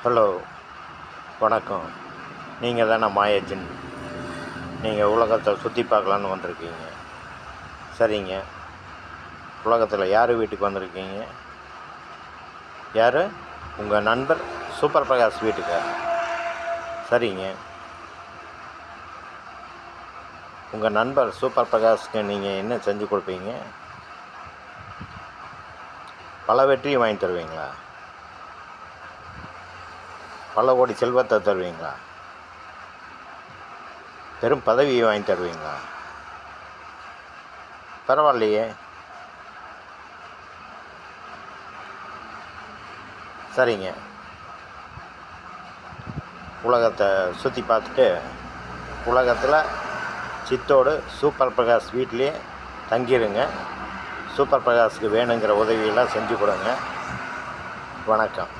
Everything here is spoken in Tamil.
ஹலோ, வணக்கம். நீங்கள் தானே மாயாஜன்? நீங்கள் உலகத்தை சுற்றி பார்க்கலான்னு வந்திருக்கீங்க. சரிங்க. உலகத்தில் யார் வீட்டுக்கு வந்திருக்கீங்க? யார்? உங்கள் நண்பர் சூப்பர் பிரகாஷ் வீட்டுக்கா? சரிங்க. உங்கள் நண்பர் சூப்பர் பிரகாஷ்க்கு நீங்கள் என்ன செஞ்சு கொடுப்பீங்க? பல வெற்றியை வாங்கி தருவீங்களா? பல கோடி செல்வத்தை தருவீங்களா? பெரும் பதவியை வாங்கி தருவீங்களா? பரவாயில்லையே. சரிங்க. உலகத்தை சுற்றி பார்த்துட்டு உலகத்தில் சித்தோடு சூப்பர் பிரகாஷ் வீட்லேயே தங்கிடுங்க. சூப்பர் பிரகாஷ்க்கு வேணுங்கிற உதவியெல்லாம் செஞ்சு கொடுங்க. வணக்கம்.